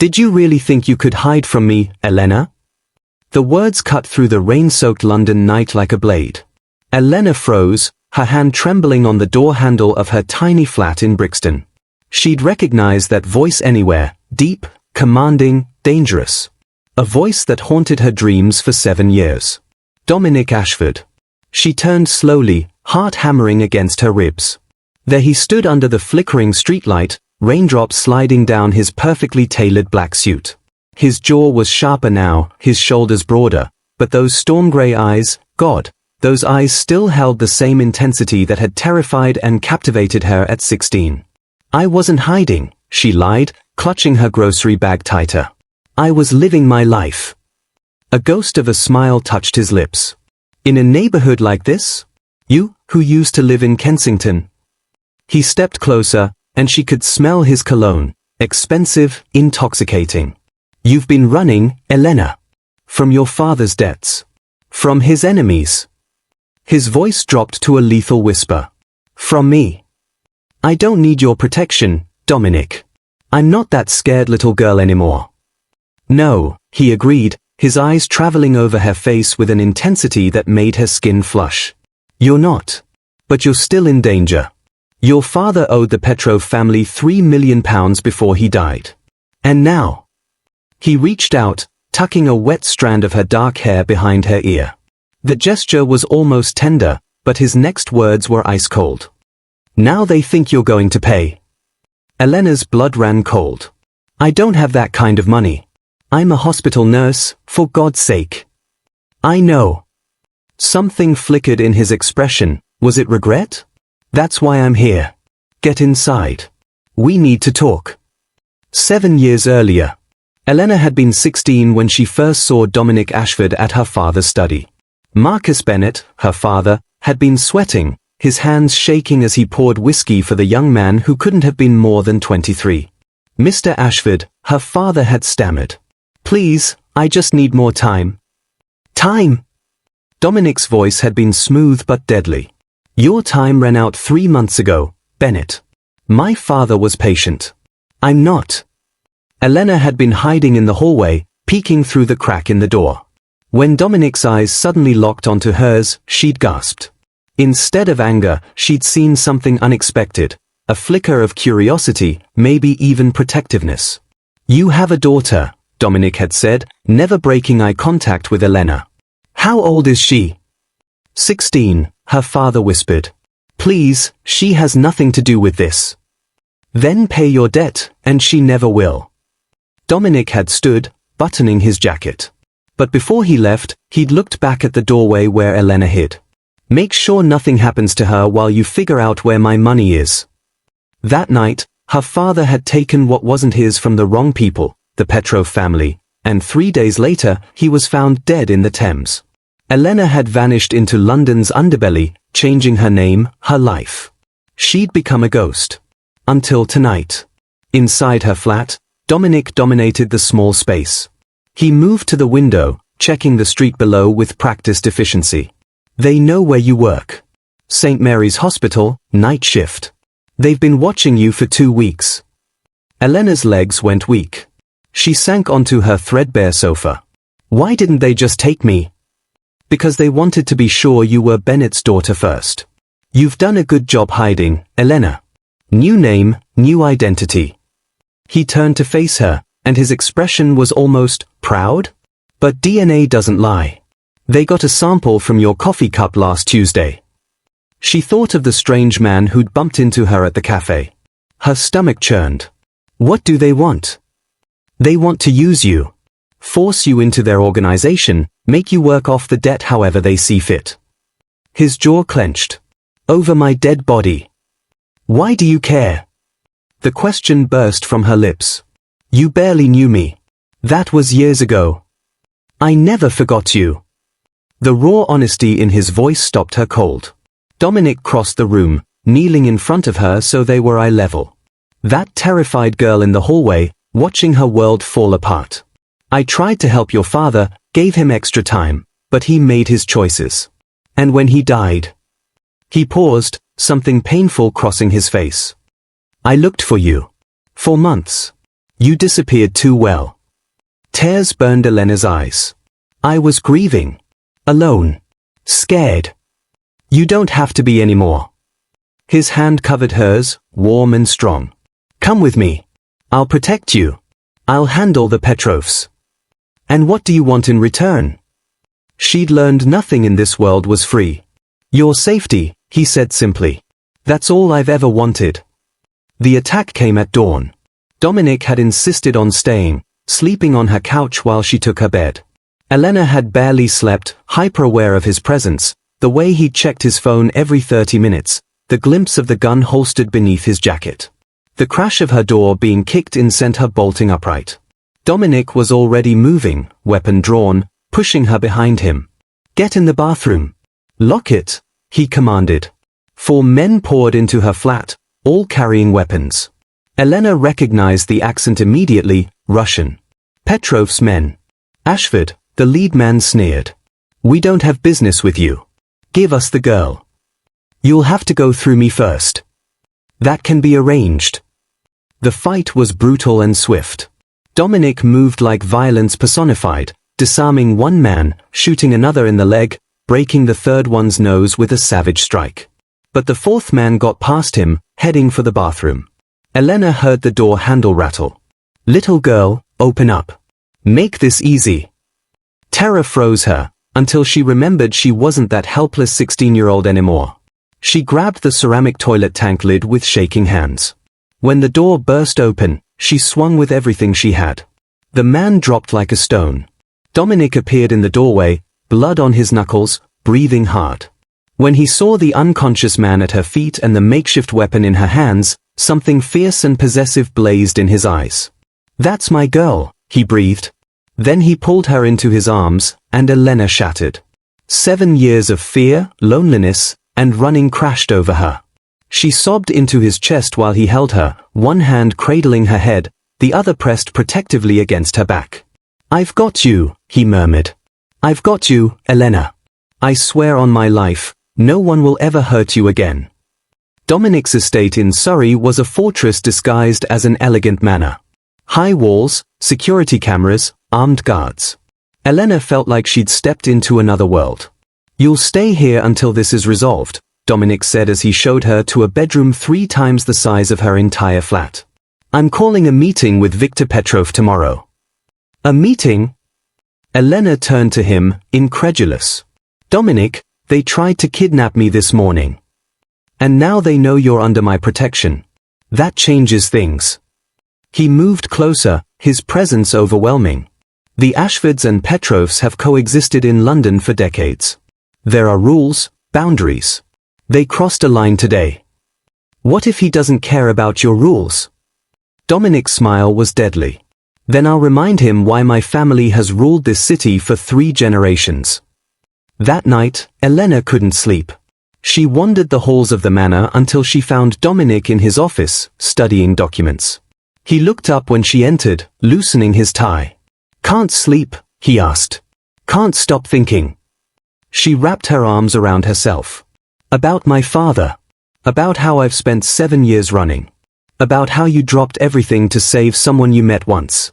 Did you really think you could hide from me, Elena? The words cut through the rain-soaked London night like a blade. Elena froze, her hand trembling on the door handle of her tiny flat in Brixton. She'd recognized that voice anywhere, deep, commanding, dangerous. A voice that haunted her dreams for 7 years. Dominic Ashford. She turned slowly, heart hammering against her ribs. There he stood under the flickering streetlight, raindrops sliding down his perfectly tailored black suit. His jaw was sharper now, his shoulders broader, but those storm-grey eyes, God, those eyes still held the same intensity that had terrified and captivated her at 16. I wasn't hiding, she lied, clutching her grocery bag tighter. I was living my life. A ghost of a smile touched his lips. In a neighborhood like this? You, who used to live in Kensington? He stepped closer, and she could smell his cologne, expensive, intoxicating. You've been running, Elena. From your father's debts. From his enemies. His voice dropped to a lethal whisper. From me. I don't need your protection, Dominic. I'm not that scared little girl anymore. No, he agreed, his eyes traveling over her face with an intensity that made her skin flush. You're not. But you're still in danger. Your father owed the Petrov family £3 million before he died. And now? He reached out, tucking a wet strand of her dark hair behind her ear. The gesture was almost tender, but his next words were ice cold. Now they think you're going to pay. Elena's blood ran cold. I don't have that kind of money. I'm a hospital nurse, for God's sake. I know. Something flickered in his expression. Was it regret? That's why I'm here. Get inside. We need to talk. 7 years earlier. Elena had been 16 when she first saw Dominic Ashford at her father's study. Marcus Bennett, her father, had been sweating, his hands shaking as he poured whiskey for the young man who couldn't have been more than 23. Mr. Ashford, her father had stammered. Please, I just need more time. Time? Dominic's voice had been smooth but deadly. Your time ran out 3 months ago, Bennett. My father was patient. I'm not. Elena had been hiding in the hallway, peeking through the crack in the door. When Dominic's eyes suddenly locked onto hers, she'd gasped. Instead of anger, she'd seen something unexpected, a flicker of curiosity, maybe even protectiveness. You have a daughter, Dominic had said, never breaking eye contact with Elena. How old is she? 16, her father whispered. Please, she has nothing to do with this. Then pay your debt, and she never will. Dominic had stood, buttoning his jacket. But before he left, he'd looked back at the doorway where Elena hid. Make sure nothing happens to her while you figure out where my money is. That night, her father had taken what wasn't his from the wrong people, the Petrov family, and 3 days later, he was found dead in the Thames. Elena had vanished into London's underbelly, changing her name, her life. She'd become a ghost. Until tonight. Inside her flat, Dominic dominated the small space. He moved to the window, checking the street below with practiced efficiency. They know where you work. St. Mary's Hospital, night shift. They've been watching you for 2 weeks. Elena's legs went weak. She sank onto her threadbare sofa. Why didn't they just take me? Because they wanted to be sure you were Bennett's daughter first. You've done a good job hiding, Elena. New name, new identity. He turned to face her, and his expression was almost proud. But DNA doesn't lie. They got a sample from your coffee cup last Tuesday. She thought of the strange man who'd bumped into her at the cafe. Her stomach churned. What do they want? They want to use you. Force you into their organization, make you work off the debt however they see fit. His jaw clenched. Over my dead body. Why do you care? The question burst from her lips. You barely knew me. That was years ago. I never forgot you. The raw honesty in his voice stopped her cold. Dominic crossed the room, kneeling in front of her so they were eye level. That terrified girl in the hallway, watching her world fall apart. I tried to help your father, gave him extra time, but he made his choices. And when he died. He paused, something painful crossing his face. I looked for you. For months. You disappeared too well. Tears burned Elena's eyes. I was grieving. Alone. Scared. You don't have to be anymore. His hand covered hers, warm and strong. Come with me. I'll protect you. I'll handle the Petrovs. And what do you want in return? She'd learned nothing in this world was free. Your safety, he said simply. That's all I've ever wanted. The attack came at dawn. Dominic had insisted on staying, sleeping on her couch while she took her bed. Elena had barely slept, hyper-aware of his presence, the way he checked his phone every 30 minutes, the glimpse of the gun holstered beneath his jacket. The crash of her door being kicked in sent her bolting upright. Dominic was already moving, weapon drawn, pushing her behind him. Get in the bathroom. Lock it, he commanded. 4 men poured into her flat, all carrying weapons. Elena recognized the accent immediately, Russian. Petrov's men. Ashford, the lead man sneered. We don't have business with you. Give us the girl. You'll have to go through me first. That can be arranged. The fight was brutal and swift. Dominic moved like violence personified, disarming one man, shooting another in the leg, breaking the third one's nose with a savage strike. But the 4th man got past him, heading for the bathroom. Elena heard the door handle rattle. Little girl, open up. Make this easy. Terror froze her, until she remembered she wasn't that helpless 16-year-old anymore. She grabbed the ceramic toilet tank lid with shaking hands. When the door burst open, she swung with everything she had. The man dropped like a stone. Dominic appeared in the doorway, blood on his knuckles, breathing hard. When he saw the unconscious man at her feet and the makeshift weapon in her hands, something fierce and possessive blazed in his eyes. That's my girl, he breathed. Then he pulled her into his arms, and Elena shattered. 7 years of fear, loneliness, and running crashed over her. She sobbed into his chest while he held her, one hand cradling her head, the other pressed protectively against her back. I've got you, he murmured. I've got you, Elena. I swear on my life, no one will ever hurt you again. Dominic's estate in Surrey was a fortress disguised as an elegant manor. High walls, security cameras, armed guards. Elena felt like she'd stepped into another world. You'll stay here until this is resolved, Dominic said as he showed her to a bedroom 3 times the size of her entire flat. I'm calling a meeting with Viktor Petrov tomorrow. A meeting? Elena turned to him, incredulous. Dominic, they tried to kidnap me this morning. And now they know you're under my protection. That changes things. He moved closer, his presence overwhelming. The Ashfords and Petrovs have coexisted in London for decades. There are rules, boundaries. They crossed a line today. What if he doesn't care about your rules? Dominic's smile was deadly. Then I'll remind him why my family has ruled this city for 3 generations. That night, Elena couldn't sleep. She wandered the halls of the manor until she found Dominic in his office, studying documents. He looked up when she entered, loosening his tie. Can't sleep, he asked. Can't stop thinking. She wrapped her arms around herself. About my father. About how I've spent 7 years running. About how you dropped everything to save someone you met once.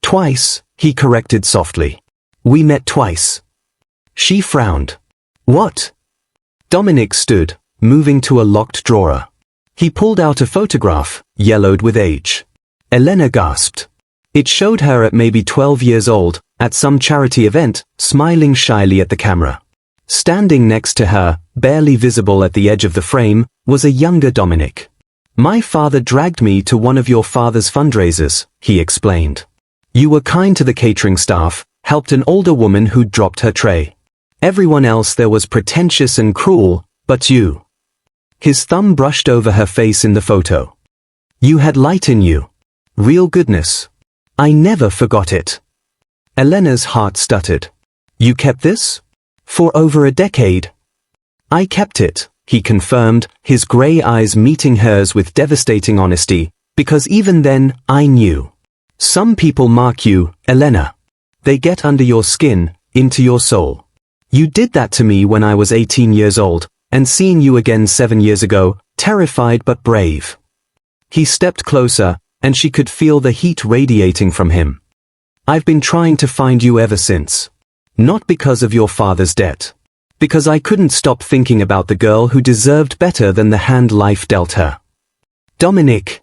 Twice, he corrected softly. We met twice. She frowned. What? Dominic stood, moving to a locked drawer. He pulled out a photograph, yellowed with age. Elena gasped. It showed her at maybe 12 years old, at some charity event, smiling shyly at the camera. Standing next to her, barely visible at the edge of the frame, was a younger Dominic. My father dragged me to one of your father's fundraisers, he explained. You were kind to the catering staff, helped an older woman who'd dropped her tray. Everyone else there was pretentious and cruel, but you. His thumb brushed over her face in the photo. You had light in you. Real goodness. I never forgot it. Elena's heart stuttered. You kept this? For over a decade. I kept it, he confirmed, his grey eyes meeting hers with devastating honesty, because even then, I knew. Some people mark you, Elena. They get under your skin, into your soul. You did that to me when I was 18 years old, and seeing you again 7 years ago, terrified but brave. He stepped closer, and she could feel the heat radiating from him. I've been trying to find you ever since. Not because of your father's debt. Because I couldn't stop thinking about the girl who deserved better than the hand life dealt her. Dominic.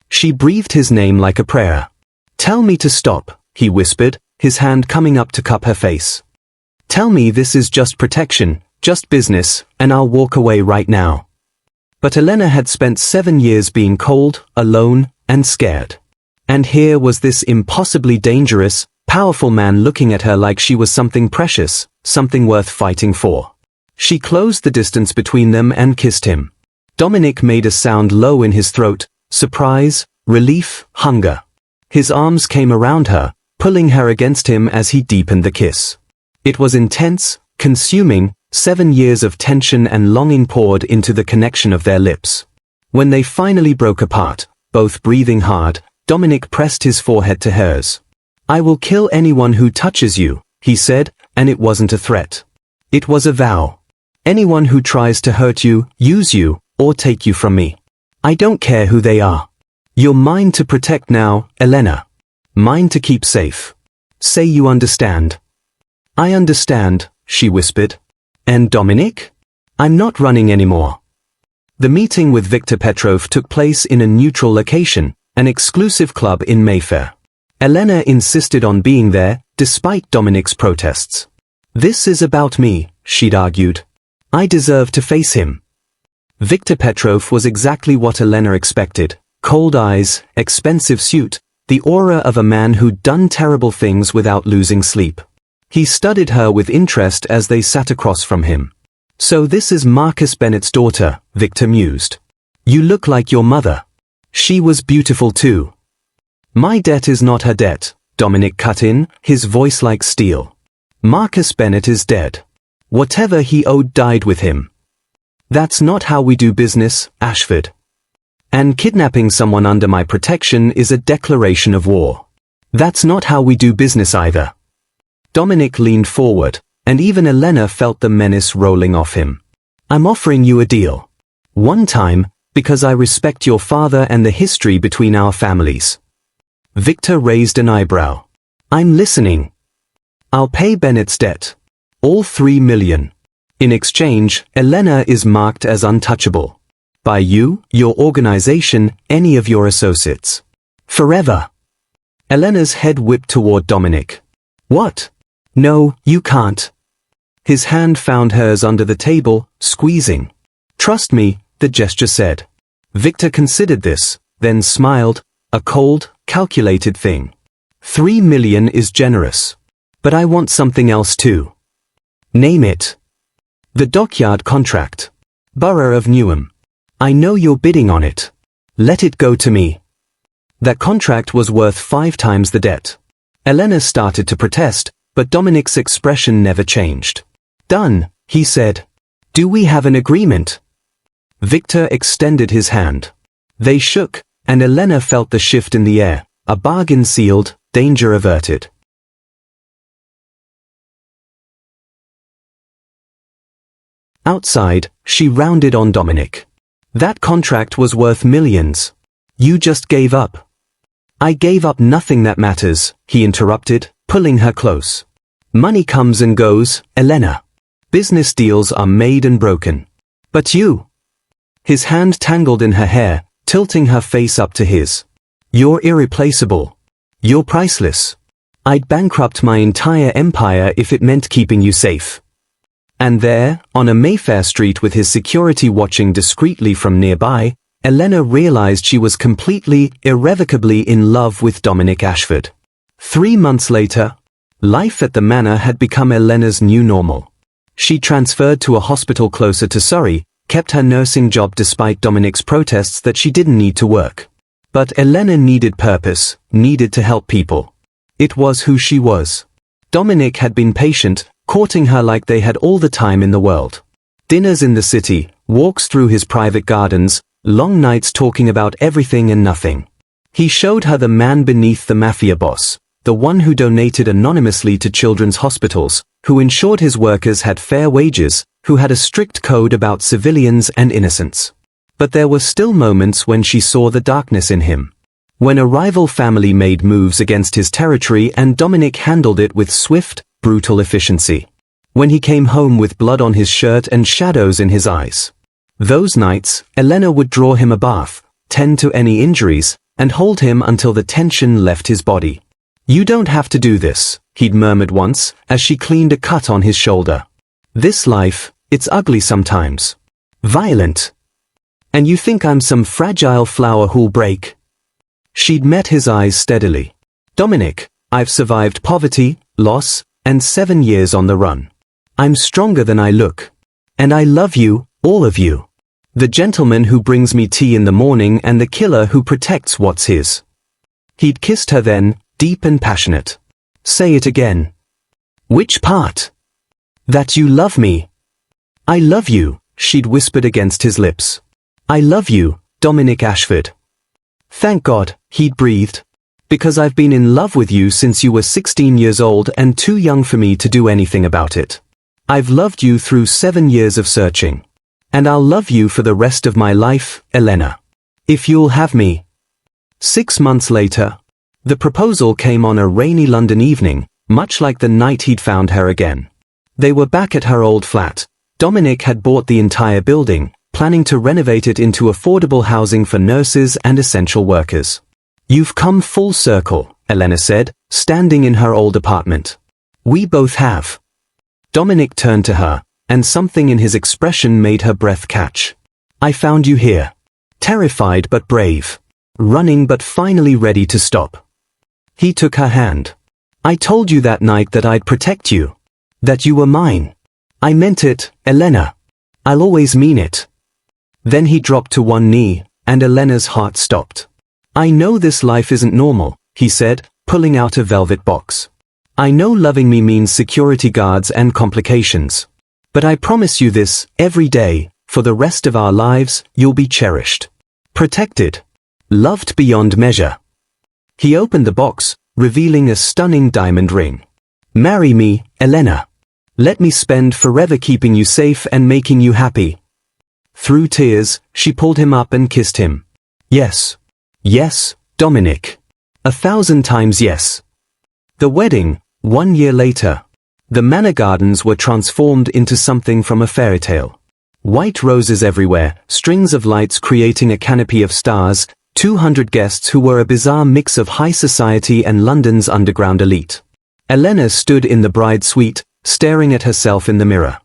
She breathed his name like a prayer. Tell me to stop, he whispered, his hand coming up to cup her face. Tell me this is just protection, just business, and I'll walk away right now. But Elena had spent 7 years being cold, alone, and scared. And here was this impossibly dangerous, powerful man looking at her like she was something precious, something worth fighting for. She closed the distance between them and kissed him. Dominic made a sound low in his throat, surprise, relief, hunger. His arms came around her, pulling her against him as he deepened the kiss. It was intense, consuming, 7 years of tension and longing poured into the connection of their lips. When they finally broke apart, both breathing hard, Dominic pressed his forehead to hers. I will kill anyone who touches you, he said, and it wasn't a threat. It was a vow. Anyone who tries to hurt you, use you, or take you from me. I don't care who they are. You're mine to protect now, Elena. Mine to keep safe. Say you understand. I understand, she whispered. And Dominic? I'm not running anymore. The meeting with Viktor Petrov took place in a neutral location, an exclusive club in Mayfair. Elena insisted on being there, despite Dominic's protests. This is about me, she'd argued. I deserve to face him. Viktor Petrov was exactly what Elena expected. Cold eyes, expensive suit, the aura of a man who'd done terrible things without losing sleep. He studied her with interest as they sat across from him. So this is Marcus Bennett's daughter, Viktor mused. You look like your mother. She was beautiful too. My debt is not her debt, Dominic cut in, his voice like steel. Marcus Bennett is dead. Whatever he owed died with him. That's not how we do business, Ashford. And kidnapping someone under my protection is a declaration of war. That's not how we do business either. Dominic leaned forward, and even Elena felt the menace rolling off him. I'm offering you a deal. One time, because I respect your father and the history between our families. Viktor raised an eyebrow. I'm listening. I'll pay Bennett's debt. All 3 million. In exchange, Elena is marked as untouchable. By you, your organization, any of your associates. Forever. Elena's head whipped toward Dominic. What? No, you can't. His hand found hers under the table, squeezing. Trust me, the gesture said. Viktor considered this, then smiled, a cold, calculated thing. 3 million is generous. But I want something else too. Name it. The dockyard contract. Borough of Newham. I know you're bidding on it. Let it go to me. That contract was worth 5 times the debt. Elena started to protest, but Dominic's expression never changed. Done, he said. Do we have an agreement? Viktor extended his hand. They shook, and Elena felt the shift in the air. A bargain sealed, danger averted. Outside, she rounded on Dominic. That contract was worth millions. You just gave up. I gave up nothing that matters, he interrupted, pulling her close. Money comes and goes, Elena. Business deals are made and broken. But you. His hand tangled in her hair, tilting her face up to his. You're irreplaceable. You're priceless. I'd bankrupt my entire empire if it meant keeping you safe. And there, on a Mayfair street with his security watching discreetly from nearby, Elena realized she was completely, irrevocably in love with Dominic Ashford. 3 months later, life at the manor had become Elena's new normal. She transferred to a hospital closer to Surrey, kept her nursing job despite Dominic's protests that she didn't need to work. But Elena needed purpose, needed to help people. It was who she was. Dominic had been patient, courting her like they had all the time in the world. Dinners in the city, walks through his private gardens, long nights talking about everything and nothing. He showed her the man beneath the Mafia boss, the one who donated anonymously to children's hospitals, who ensured his workers had fair wages, who had a strict code about civilians and innocents. But there were still moments when she saw the darkness in him. When a rival family made moves against his territory and Dominic handled it with swift, brutal efficiency. When he came home with blood on his shirt and shadows in his eyes. Those nights, Elena would draw him a bath, tend to any injuries, and hold him until the tension left his body. "You don't have to do this," he'd murmured once, as she cleaned a cut on his shoulder. "This life, it's ugly sometimes. Violent. And you think I'm some fragile flower who'll break?" She'd met his eyes steadily. "Dominic, I've survived poverty, loss, and 7 years on the run. I'm stronger than I look. And I love you, all of you. The gentleman who brings me tea in the morning and the killer who protects what's his." He'd kissed her then, deep and passionate. "Say it again." "Which part?" "That you love me." "I love you," she'd whispered against his lips. "I love you, Dominic Ashford." "Thank God," he'd breathed. "Because I've been in love with you since you were 16 years old and too young for me to do anything about it. I've loved you through 7 years of searching. And I'll love you for the rest of my life, Elena. If you'll have me." 6 months later, the proposal came on a rainy London evening, much like the night he'd found her again. They were back at her old flat. Dominic had bought the entire building, planning to renovate it into affordable housing for nurses and essential workers. "You've come full circle," Elena said, standing in her old apartment. "We both have." Dominic turned to her, and something in his expression made her breath catch. "I found you here. Terrified but brave. Running but finally ready to stop." He took her hand. "I told you that night that I'd protect you. That you were mine. I meant it, Elena. I'll always mean it." Then he dropped to one knee, and Elena's heart stopped. "I know this life isn't normal," he said, pulling out a velvet box. "I know loving me means security guards and complications. But I promise you this, every day, for the rest of our lives, you'll be cherished. Protected. Loved beyond measure." He opened the box, revealing a stunning diamond ring. "Marry me, Elena. Let me spend forever keeping you safe and making you happy." Through tears, she pulled him up and kissed him. "Yes. Yes, Dominic. 1,000 times yes." The wedding, 1 year later. The manor gardens were transformed into something from a fairy tale. White roses everywhere, strings of lights creating a canopy of stars, 200 guests who were a bizarre mix of high society and London's underground elite. Elena stood in the bride suite, staring at herself in the mirror.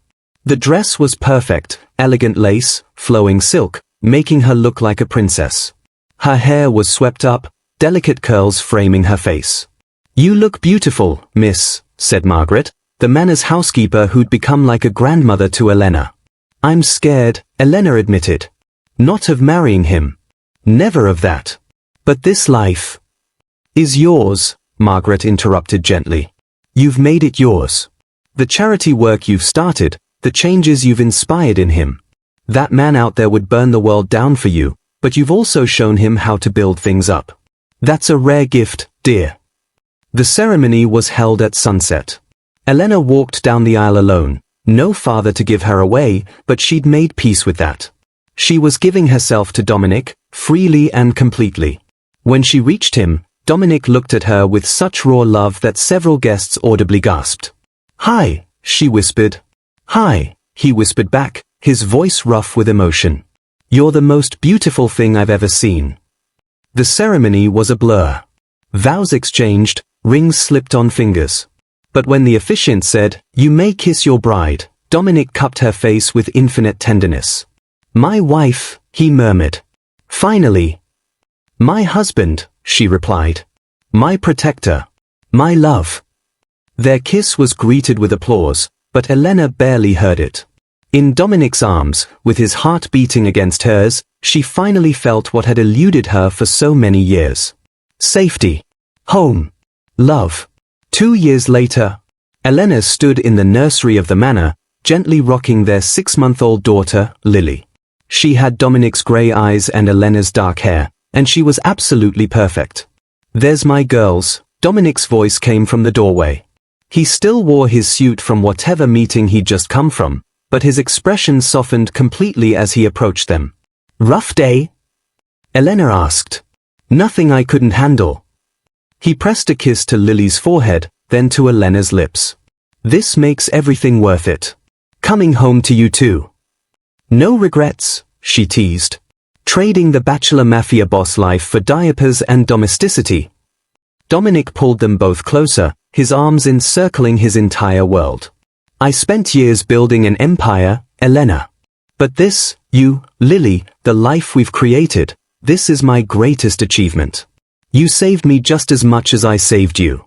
The dress was perfect, elegant lace, flowing silk, making her look like a princess. Her hair was swept up, delicate curls framing her face. "You look beautiful, miss," said Margaret, the manor's housekeeper who'd become like a grandmother to Elena. "I'm scared," Elena admitted. "Not of marrying him. Never of that. But this life is yours," Margaret interrupted gently. "You've made it yours. The charity work you've started, the changes you've inspired in him. That man out there would burn the world down for you, but you've also shown him how to build things up. That's a rare gift, dear." The ceremony was held at sunset. Elena walked down the aisle alone, no father to give her away, but she'd made peace with that. She was giving herself to Dominic, freely and completely. When she reached him, Dominic looked at her with such raw love that several guests audibly gasped. "Hi," she whispered. "Hi," he whispered back, his voice rough with emotion. "You're the most beautiful thing I've ever seen." The ceremony was a blur. Vows exchanged, rings slipped on fingers. But when the officiant said, "You may kiss your bride," Dominic cupped her face with infinite tenderness. "My wife," he murmured. "Finally." "My husband," she replied. "My protector. My love." Their kiss was greeted with applause, but Elena barely heard it. In Dominic's arms, with his heart beating against hers, she finally felt what had eluded her for so many years. Safety. Home. Love. 2 years later, Elena stood in the nursery of the manor, gently rocking their 6-month-old daughter, Lily. She had Dominic's grey eyes and Elena's dark hair, and she was absolutely perfect. "There's my girls," Dominic's voice came from the doorway. He still wore his suit from whatever meeting he'd just come from, but his expression softened completely as he approached them. "Rough day?" Elena asked. Nothing I couldn't handle. He pressed a kiss to Lily's forehead, then to Elena's lips. This makes everything worth it. Coming home to you too. No regrets, she teased. Trading the bachelor mafia boss life for diapers and domesticity. Dominic pulled them both closer, his arms encircling his entire world. I spent years building an empire, Elena. But this, you, Lily, the life we've created, this is my greatest achievement. You saved me just as much as I saved you.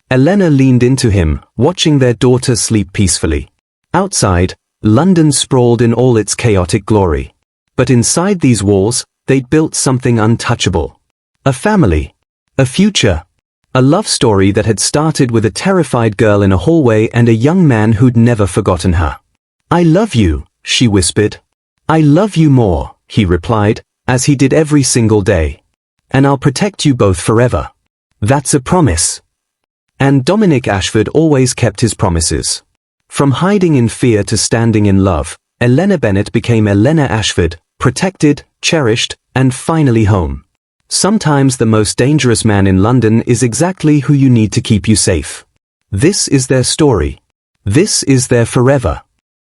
Elena leaned into him, watching their daughter sleep peacefully. Outside, London sprawled in all its chaotic glory. But inside these walls, they'd built something untouchable. A family. A future. A love story that had started with a terrified girl in a hallway and a young man who'd never forgotten her. I love you, she whispered. I love you more, he replied, as he did every single day. And I'll protect you both forever. That's a promise. And Dominic Ashford always kept his promises. From hiding in fear to standing in love, Elena Bennett became Elena Ashford, protected, cherished, and finally home. Sometimes the most dangerous man in London is exactly who you need to keep you safe. This is their story. This is their forever.